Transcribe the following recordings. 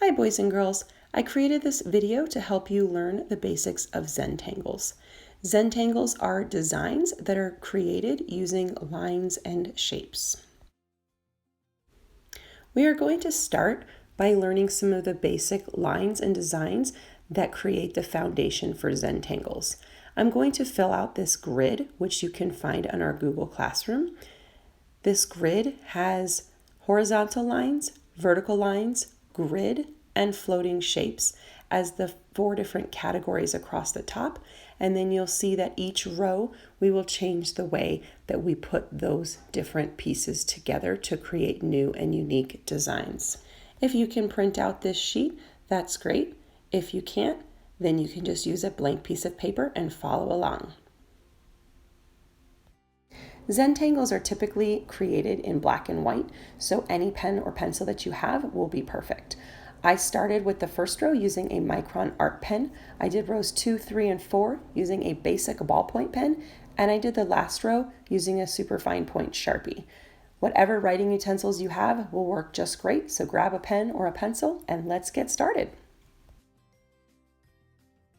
Hi boys and girls, I created this video to help you learn the basics of Zentangles. Zentangles are designs that are created using lines and shapes. We are going to start by learning some of the basic lines and designs that create the foundation for Zentangles. I'm going to fill out this grid, which you can find on our Google Classroom. This grid has horizontal lines, vertical lines, grid, and floating shapes as the 4 different categories across the top. And then you'll see that each row we will change the way that we put those different pieces together to create new and unique designs. If you can print out this sheet, that's great. If you can't, then you can just use a blank piece of paper and follow along. Zentangles are typically created in black and white, so any pen or pencil that you have will be perfect. I started with the first row using a Micron art pen. I did rows 2, 3, and 4 using a basic ballpoint pen, and I did the last row using a super fine point Sharpie. Whatever writing utensils you have will work just great, so grab a pen or a pencil and let's get started.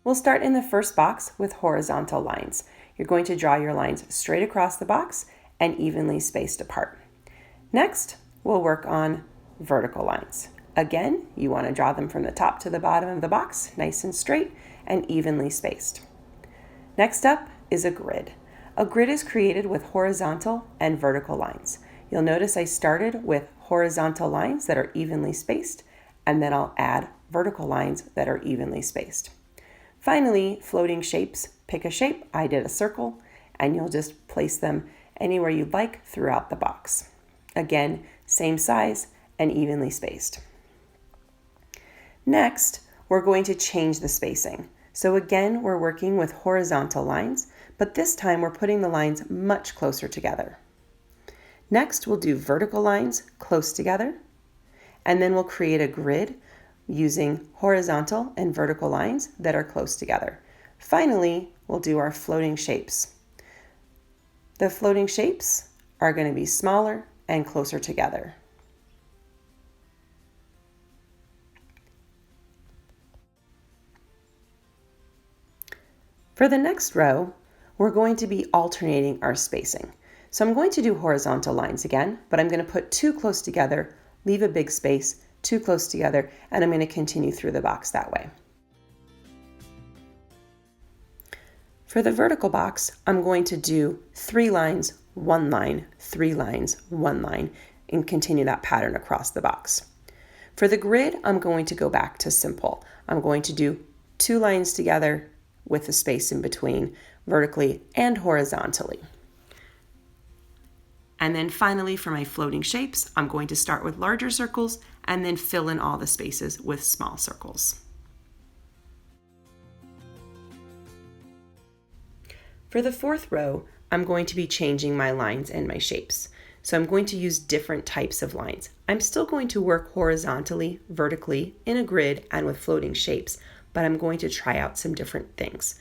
We'll start in the first box with horizontal lines. You're going to draw your lines straight across the box and evenly spaced apart. Next, we'll work on vertical lines. Again, you want to draw them from the top to the bottom of the box, nice and straight and evenly spaced. Next up is a grid. A grid is created with horizontal and vertical lines. You'll notice I started with horizontal lines that are evenly spaced, and then I'll add vertical lines that are evenly spaced. Finally, floating shapes. Pick a shape. I did a circle, and you'll just place them anywhere you'd like throughout the box. Again, same size and evenly spaced. Next, we're going to change the spacing. So again, we're working with horizontal lines, but this time we're putting the lines much closer together. Next, we'll do vertical lines close together, and then we'll create a grid using horizontal and vertical lines that are close together. Finally, we'll do our floating shapes. The floating shapes are going to be smaller and closer together. For the next row, we're going to be alternating our spacing. So I'm going to do horizontal lines again, but I'm going to put 2 close together, leave a big space, 2 close together, and I'm going to continue through the box that way. For the vertical box, I'm going to do 3 lines, 1 line, 3 lines, 1 line, and continue that pattern across the box. For the grid, I'm going to go back to simple. I'm going to do 2 lines together with a space in between, vertically and horizontally. And then finally, for my floating shapes, I'm going to start with larger circles and then fill in all the spaces with small circles. For the fourth row, I'm going to be changing my lines and my shapes. So I'm going to use different types of lines. I'm still going to work horizontally, vertically, in a grid and with floating shapes, but I'm going to try out some different things.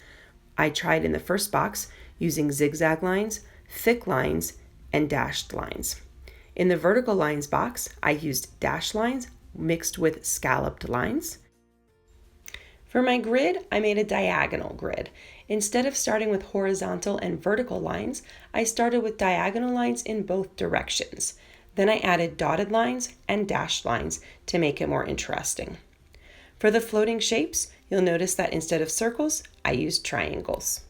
I tried in the first box using zigzag lines, thick lines, and dashed lines. In the vertical lines box, I used dashed lines mixed with scalloped lines. For my grid, I made a diagonal grid. Instead of starting with horizontal and vertical lines, I started with diagonal lines in both directions. Then I added dotted lines and dashed lines to make it more interesting. For the floating shapes, you'll notice that instead of circles, I used triangles.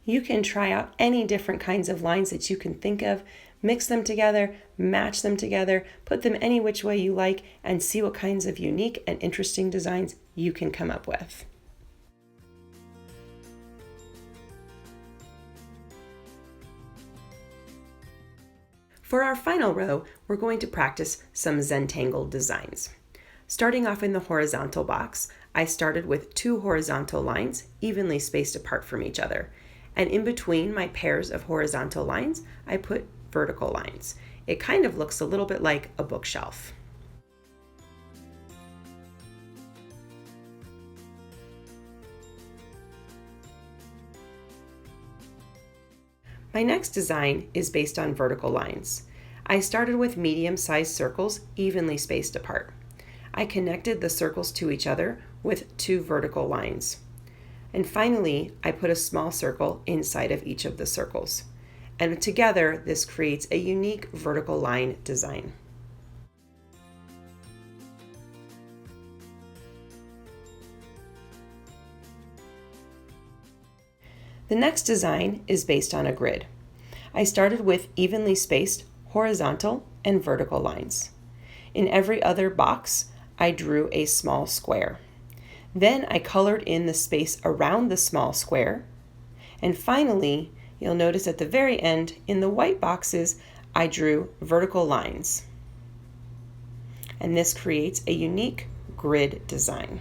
You can try out any different kinds of lines that you can think of, mix them together, match them together, put them any which way you like, and see what kinds of unique and interesting designs you can come up with. For our final row, we're going to practice some Zentangle designs. Starting off in the horizontal box, I started with 2 horizontal lines evenly spaced apart from each other. And in between my pairs of horizontal lines, I put vertical lines. It kind of looks a little bit like a bookshelf. My next design is based on vertical lines. I started with medium-sized circles evenly spaced apart. I connected the circles to each other with 2 vertical lines. And finally, I put a small circle inside of each of the circles. And together, this creates a unique vertical line design. The next design is based on a grid. I started with evenly spaced horizontal and vertical lines. In every other box, I drew a small square. Then I colored in the space around the small square. And finally, you'll notice at the very end, in the white boxes, I drew vertical lines. And this creates a unique grid design.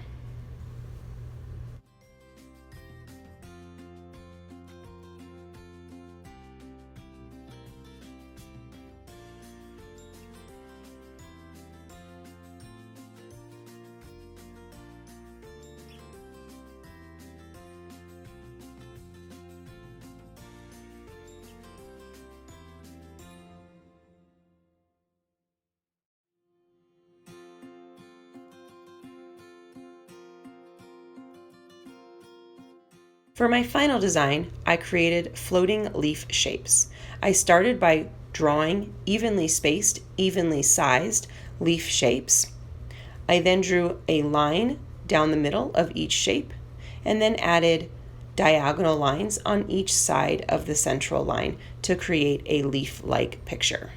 For my final design, I created floating leaf shapes. I started by drawing evenly spaced, evenly sized leaf shapes. I then drew a line down the middle of each shape and then added diagonal lines on each side of the central line to create a leaf-like picture.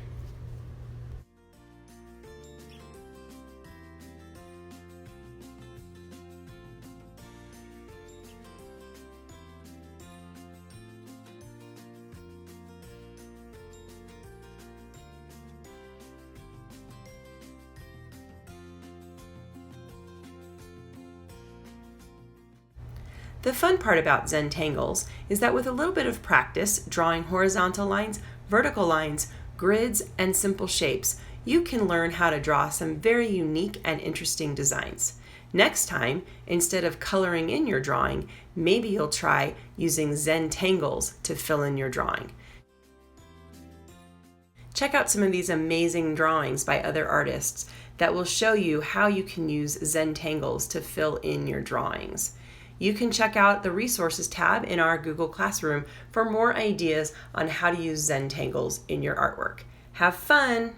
The fun part about Zentangles is that with a little bit of practice drawing horizontal lines, vertical lines, grids, and simple shapes, you can learn how to draw some very unique and interesting designs. Next time, instead of coloring in your drawing, maybe you'll try using Zentangles to fill in your drawing. Check out some of these amazing drawings by other artists that will show you how you can use Zentangles to fill in your drawings. You can check out the resources tab in our Google Classroom for more ideas on how to use Zentangles in your artwork. Have fun!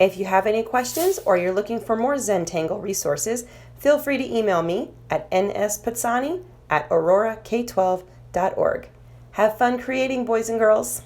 If you have any questions or you're looking for more Zentangle resources, feel free to email me at nspatsani@aurorak12.org. Have fun creating, boys and girls!